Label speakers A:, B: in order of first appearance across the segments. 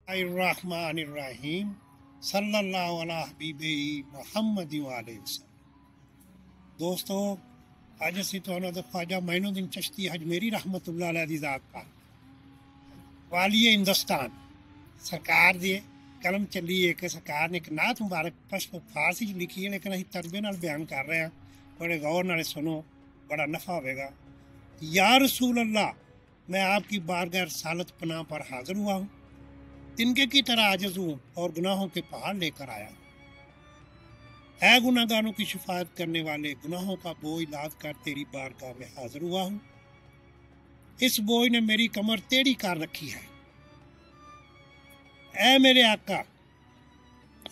A: الرحمن सल्लल्लाहु अला हबीबी मुहम्मद वाले वसल्लम। दोस्तों, अज असी तुहानू ख्वाजा मोइनुद्दीन चिश्ती अजमेरी रहमतुल्लाह अलैह दी ज़ात का वाली हिंदुस्तान सरकार दी कलम चली है कि सरकार ने एक नात मुबारक पश्तो फारसी च लिखी है, लेकिन असी तर्बे नाल बयान कर रहे हैं। बड़े गौर नाल सुनो, बड़ा नफ़ा होगा। या रसूल अल्लाह, मैं आपकी बारगाह रसालत पनाह पर हाजिर हुआ हूँ। तिनके की तरह आजिज़ हूँ और गुनाहों के पहाड़ लेकर आया हूँ। ऐ गुनाहगारों की शिफायत करने वाले, गुनाहों का बोझ लाद कर तेरी बारगाह में हाजिर हुआ हूँ। इस बोझ ने मेरी कमर टेढ़ी कर रखी है। ऐ मेरे आका,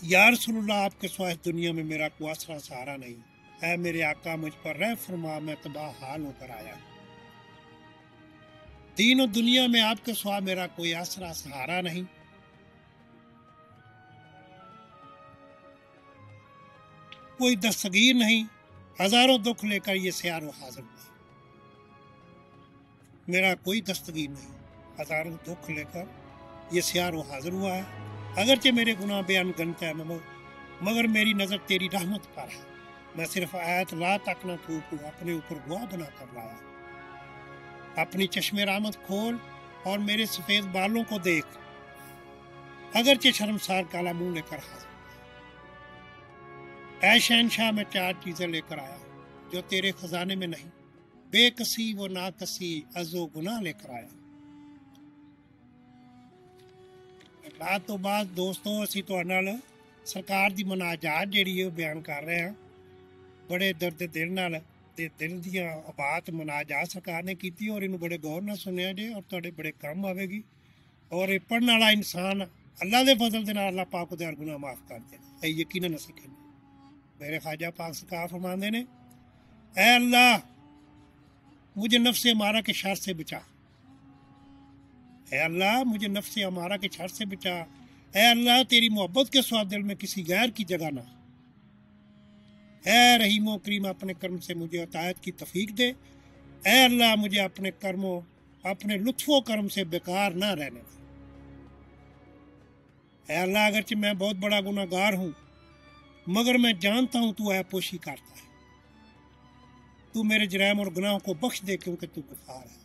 A: या रसूलुल्लाह, आपके सिवा इस दुनिया में मेरा कोई आसरा सहारा नहीं। ऐ मेरे आका, मुझ पर रहम फरमा, मैं तबाह हाल होकर आया। दीन और दुनिया में आपके सिवा मेरा कोई आसरा सहारा नहीं। कोई दस्तगीर नहीं। हजारों दुख लेकर ये सियारो हाजिर हुआ। मेरा कोई दस्तगीर नहीं। हजारों दुख लेकर ये सियारो हाजिर हुआ है। अगरचे मेरे गुनाह बेअन गिनत है, मगर मेरी नज़र तेरी रहमत पर है। मैं सिर्फ आयत ला तक न थूकूं, अपने ऊपर गुआह बना कर लाया। अपनी चश्मे रहमत खोल और मेरे सफेद बालों को देख। अगरचे शर्मसार काला मुंह लेकर हाजिर। ऐ शहनशाह, मैं 4 चीजें लेकर आया जो तेरे खजाने में नहीं। बेकसी वो नाकसी, अज़ो गुनाह लेकर आया। अल्लाह तो बाद दोस्तों, असी तुहाडे नाल सरकार दी मनाजात जिहड़ी है बयान कर रहे हैं। बड़े दर्द दिल नाल ते दिल दियां बात मनाजात सरकार ने की और इन्हू बड़े गौर नाल सुनिया जे और तुहाडे बड़े काम आवेगी। और ये पढ़ने वाला इंसान अल्लाह दे फजल दे नाल अल्लाह पाक उहदे गुनाह माफ कर दे। यकीनन असीं कहने मेरे ख्वाजा पाक सरकार फरमाते ने, ऐ अल्लाह, मुझे नफ्स अमारा के शर से बचा। ऐ अल्लाह, मुझे नफ्स अमारा के शर से बचा। ऐ अल्लाह, तेरी मोहब्बत के स्वाद दिल में किसी गैर की जगह ना। ऐ रहीमो करीम, अपने कर्म से मुझे अतायत की तौफीक दे। ऐ अल्लाह, मुझे अपने कर्मों, अपने लुत्फो कर्म से बेकार ना रहने दे। ऐ अल्लाह, अगरचे मैं बहुत बड़ा गुनाहगार हूँ, मगर मैं जानता हूं तू ऐपोशी करता है। तू मेरे जराइम और गुनाहों को बख्श दे, क्योंकि तू गफार है।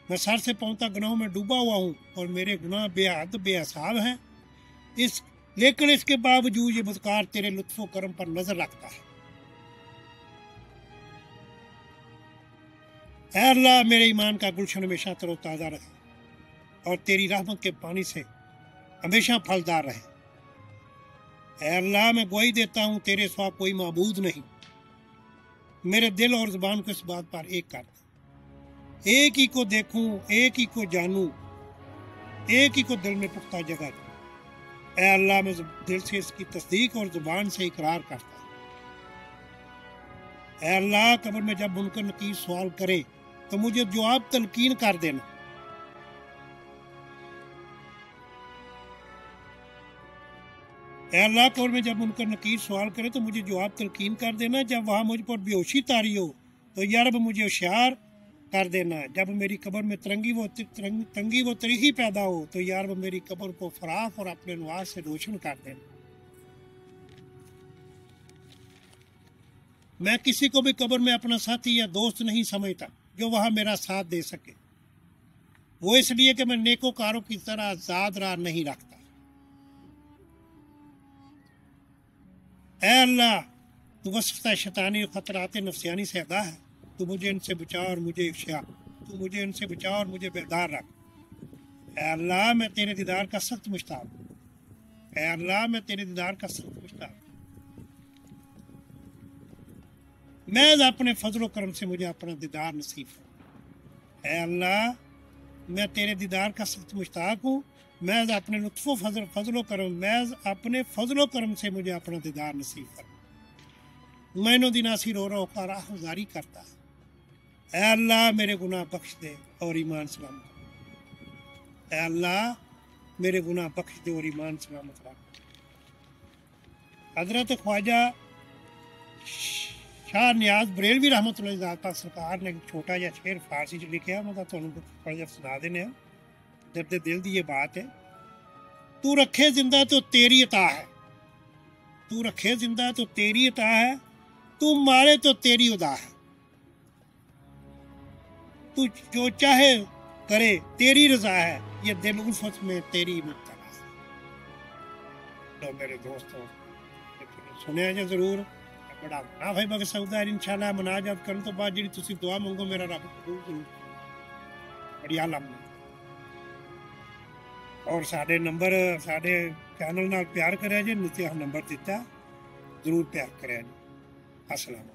A: मैं सर से पांव तक गुनाहों में डूबा हुआ हूं और मेरे गुनाह बेहद बेहिसाब हैं। लेकिन इसके बावजूद ये बदकार तेरे लुत्फो करम पर नजर रखता है। ऐ अल्लाह, मेरे ईमान का गुलशन हमेशा तरोताजा रहे और तेरी रहमत के पानी से हमेशा फलदार रहे। ऐ अल्लाह, मैं गवाही देता हूँ तेरे सिवा कोई माबूद नहीं। मेरे दिल और जुबान को इस बात पर एक कर दे। एक ही को देखूं, एक ही को जानूं, एक ही को दिल में पुख्ता जगह दूं। ऐ अल्लाह, मैं दिल से इसकी तस्दीक और जुबान से इकरार करता हूँ। ऐ अल्लाह, कब्र में जब मुनकर नकीर सवाल करे तो मुझे जवाब तलकीन कर देना। अल्लाह, कब्र में जब मुनकर नकीर सवाल करे तो मुझे जवाब तलकीन कर देना। जब वहाँ मुझ पर बेहोशी तारी हो तो या रब मुझे होशियार कर देना। जब मेरी कब्र में तंगी व तरीही पैदा हो तो या रब मेरी कब्र को फराख और अपने नवाज से रोशन कर देना। मैं किसी को भी कब्र में अपना साथी या दोस्त नहीं समझता जो वहाँ मेरा साथ दे सके। वो इसलिए कि मैं नेकोकारों की तरह आजाद राह नहीं रखता। ऐ अल्लाह, तू वसफ़ता शैतानी ख़तरात नफ्सियानी से आगाह है। तू मुझे इनसे बचा और मुझे बेदार रख। ऐ अल्लाह, मैं तेरे दीदार का सख्त मुश्ताक हूँ। ऐ अल्लाह, मैं तेरे दीदार का सख्त मुश्ताक हूँ। मैं अपने फजलो करम से मुझे अपना दीदार नसीब है। ऐ अल्लाह, मैं तेरे दीदार का सख्त मुश्ताक हूँ। मैं अपने लुत्फ़ो अपने फजलो करम से मुझे अपना दीदार नसीब कर। मैनो दिनासी रो रो कर राहगुजारी करता है। ऐ अल्लाह, मेरे गुनाह बख्श दे और ईमान सलामत रख। ऐ अल्लाह, मेरे गुनाह बख्श दे और ईमान सलामत रख। हजरत ख्वाजा शाह नियाज बरेलवी रहमतुल्लाह अलैह सरकार ने एक छोटा जिहा शेर फारसी च लिखिया, मैं तुहानू पढ़ के सुना देने। درد دل دی یہ بات ہے. تو رکھے زندہ تو تیری عطا ہے، تو رکھے زندہ تو تیری عطا ہے، تو مارے تو تیری ادا ہے. تو جو چاہے کرے تیری رضا ہے، یہ دل الفت میں تیری مبتلا ہے. تو میرے دوستوں سنیا جی ضرور. بڑا منافع بخش سودا ہے انشاءاللہ. مناجات کرن تو بعد جی تسی دعا منگو میرا رب ضرور بڑی عالم. اور ساڈے نمبر ساڈے چینل نال پیار کریا جی، نیچے نمبر دیتا ضرور پیار کریا جی. السلام.